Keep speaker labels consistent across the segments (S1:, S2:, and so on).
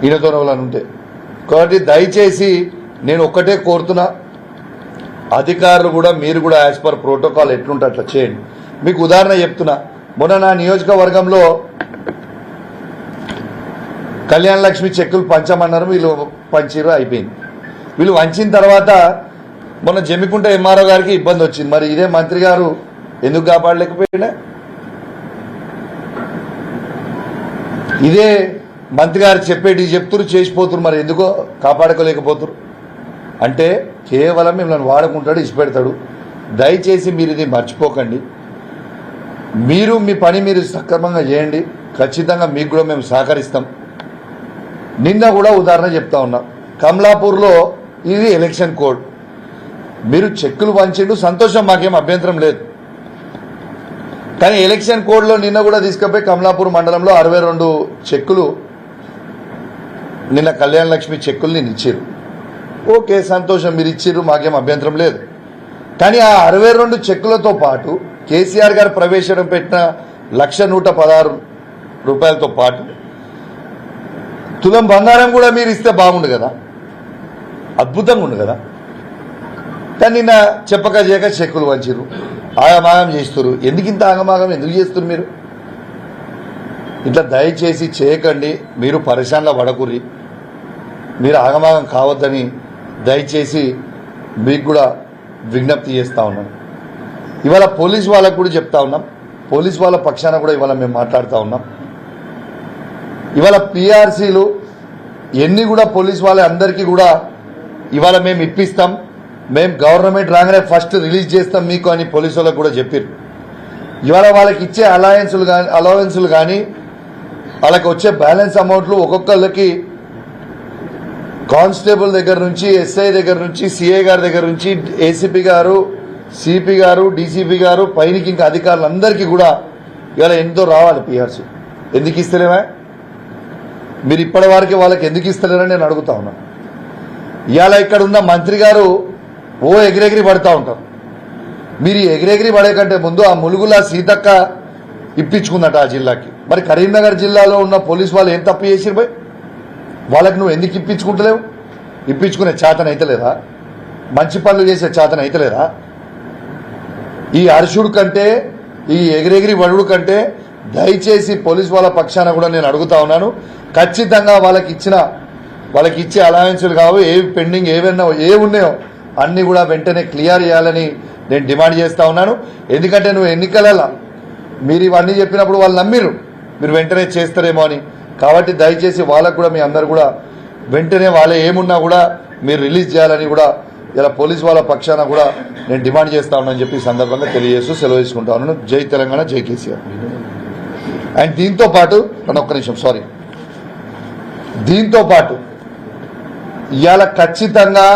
S1: ఈయనతో ఉంటే. కాబట్టి దయచేసి నేను ఒక్కటే కోరుతున్నా, అధికారులు కూడా మీరు కూడా యాజ్ పర్ ప్రోటోకాల్ ఎట్లుంటే అట్లా చేయండి. మీకు ఉదాహరణ చెప్తున్నా, మొన్న నా నియోజకవర్గంలో కళ్యాణ లక్ష్మి చెక్కులు పంచమన్నారు, వీళ్ళు పంచిరు, అయిపోయింది. వీళ్ళు వంచిన తర్వాత మొన్న జమ్మికుంట ఎంఆర్ఓ గారికి ఇబ్బంది వచ్చింది. మరి ఇదే మంత్రి గారు ఎందుకు కాపాడలేకపోయినా? ఇదే మంత్రి గారు చెప్పేటి చెప్తురు, చేసిపోతున్నారు, మరి ఎందుకో కాపాడుకోలేకపోతున్నారు? అంటే కేవలం మిమ్మల్ని వాడుకుంటాడు, ఇచ్చిపెడతాడు. దయచేసి మీరు ఇది మర్చిపోకండి. మీరు మీ పని మీరు సక్రమంగా చేయండి. ఖచ్చితంగా మీకు కూడా మేము సహకరిస్తాం. నిన్న కూడా ఉదాహరణ చెప్తా ఉన్నా, కమలాపూర్లో ఇది ఎలక్షన్ కోడ్, మీరు చెక్కులు పంచిండు, సంతోషం, మాకేం అభ్యంతరం లేదు. కానీ ఎలక్షన్ కోడ్లో నిన్న కూడా తీసుకుపోయి కమలాపూర్ మండలంలో 62 చెక్కులు, నిన్న కళ్యాణ లక్ష్మి చెక్కులు నేను ఇచ్చారు. ఓకే, సంతోషం, మీరు ఇచ్చిర్రు, మాకేం అభ్యంతరం లేదు. కానీ ఆ 62 చెక్కులతో పాటు కేసీఆర్ గారు ప్రవేశపెట్టిన 1,116 రూపాయలతో పాటు తులం బంగారం కూడా మీరు ఇస్తే బాగుండు కదా, అద్భుతంగా ఉండు కదా. కానీ నిన్న చెప్పక చేయక చెక్కులు వంచిరు, ఆగమాగం చేస్తున్నారు. ఎందుకు ఇంత ఆగమాగం ఎందుకు చేస్తున్నారు మీరు? ఇట్లా దయచేసి చేయకండి. మీరు పరిశానలో పడకుర్రి, మీరు ఆగమాగం కావద్దని దయచేసి మీకు కూడా విజ్ఞప్తి చేస్తూ ఉన్నాను. ఇవాళ పోలీస్ వాళ్ళకు కూడా చెప్తా ఉన్నాం, పోలీస్ వాళ్ళ పక్షాన కూడా ఇవాళ మేము మాట్లాడుతూ ఉన్నాం. ఇవాళ పిఆర్సీలు ఎన్ని కూడా పోలీస్ వాళ్ళ అందరికీ కూడా ఇవాళ మేము ఇప్పిస్తాం, మేము గవర్నమెంట్ రాగానే ఫస్ట్ రిలీజ్ చేస్తాం మీకు అని పోలీసు వాళ్ళకు కూడా చెప్పారు. ఇవాళ వాళ్ళకి ఇచ్చే అలవెన్సులు కానీ వాళ్ళకి వచ్చే బ్యాలెన్స్ అమౌంట్లు ఒక్కొక్కళ్ళకి కానిస్టేబుల్ దగ్గర నుంచి, ఎస్ఐ దగ్గర నుంచి, సిఐ గారి దగ్గర నుంచి, ఏసీపీ గారు, సిపి గారు, డీసీపీ గారు, పైనకి ఇంకా అధికారులందరికీ కూడా ఇవాళ ఎంతో రావాలి పిఆర్సీ. ఎందుకు ఇస్తలేమా? మీరు ఇప్పటి వరకు వాళ్ళకి ఎందుకు ఇస్తలేరని నేను అడుగుతా ఉన్నాను. ఇవాళ ఇక్కడ ఉన్న మంత్రి గారు ఎగిరెగిరి పడుతూ ఉంటారు. మీరు ఎగిరెగిరి పడే కంటే ముందు ఆ ములుగుల సీతక్క ఇప్పించుకుందట ఆ జిల్లాకి. మరి కరీంనగర్ జిల్లాలో ఉన్న పోలీసు వాళ్ళు ఏం తప్పు చేసిరు భయ్? వాళ్ళకి నువ్వు ఎందుకు ఇప్పించుకుంటలేవు? ఇప్పించుకునే చేతన అయితలేదా? మంచి పనులు చేసే చేతన అయితలేదా? ఈ అరుషుడు కంటే, ఈ ఎగిరెగిరి వడుడు కంటే దయచేసి పోలీసు వాళ్ళ పక్షాన కూడా నేను అడుగుతా ఉన్నాను, ఖచ్చితంగా వాళ్ళకి ఇచ్చే అలవెన్సులు కావు, ఏవి పెండింగ్ ఏవైనా ఉన్నాయో అన్నీ కూడా వెంటనే క్లియర్ చేయాలని నేను డిమాండ్ చేస్తూ ఉన్నాను. ఎందుకంటే నువ్వు ఎన్నికలలో మీరు ఇవన్నీ చెప్పినప్పుడు వాళ్ళు నమ్మిరు మీరు వెంటనే చేస్తారేమో అని. కాబట్టి దయచేసి వాళ్ళకు కూడా మీ అందరు కూడా వెంటనే వాళ్ళే ఏమున్నా కూడా మీరు రిలీజ్ చేయాలని కూడా ఇలా పోలీసు వాళ్ళ పక్షాన కూడా నేను డిమాండ్ చేస్తా ఉన్నానని చెప్పి ఈ సందర్భంగా తెలియజేస్తూ సెలవు తీసుకుంటా ఉన్నాను. జై తెలంగాణ, జై కేసీఆర్. అండ్ దీంతో పాటు ఒక్క నిమిషం, సారీ, దీంతో పాటు ఇవాళ ఖచ్చితంగా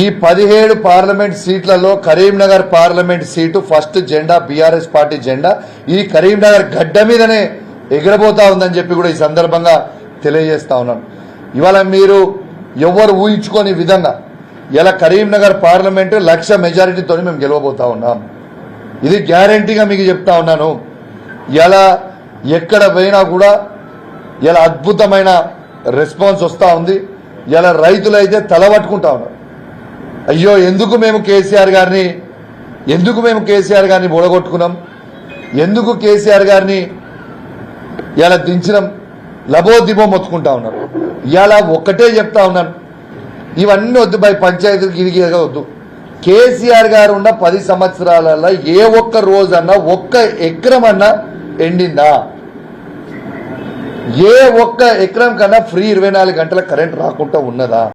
S1: ఈ 17 పార్లమెంట్ సీట్లలో కరీంనగర్ పార్లమెంట్ సీటు ఫస్ట్ జెండా బీఆర్ఎస్ పార్టీ జెండా ఈ కరీంనగర్ గడ్డ మీదనే ఎగరబోతా ఉందని చెప్పి కూడా ఈ సందర్భంగా తెలియజేస్తా ఉన్నాను. ఇవాళ మీరు ఎవరు ఊహించుకోని విధంగా ఇలా కరీంనగర్ పార్లమెంటు 1,00,000 మెజారిటీతో మేము గెలవబోతా ఉన్నాం. ఇది గ్యారంటీగా మీకు చెప్తా ఉన్నాను. ఇలా ఎక్కడ పోయినా కూడా ఇలా అద్భుతమైన రెస్పాన్స్ వస్తూ ఉంది. ఇలా రైతులైతే తలబట్టుకుంటా ఉన్నారు, అయ్యో ఎందుకు మేము కేసీఆర్ గారిని బోడగొట్టుకున్నాం, ఎందుకు కేసీఆర్ గారిని ఇలా దించినాం, లబోదిబో మొత్తుకుంటా ఉన్నారు. ఇలా ఒక్కటే చెప్తా ఉన్నాను, ఇవన్నీ వద్దు, బై పంచాయతీకి ఇది వద్దు. కేసీఆర్ గారు ఉన్న 10 సంవత్సరాలలో ఏ ఒక్క రోజన్నా ఒక్క ఎకరం అన్నా ఎండిందా? ఏ ఒక్క ఎకరం కన్నా ఫ్రీ 24 గంటల కరెంట్ రాకుండా ఉన్నదా?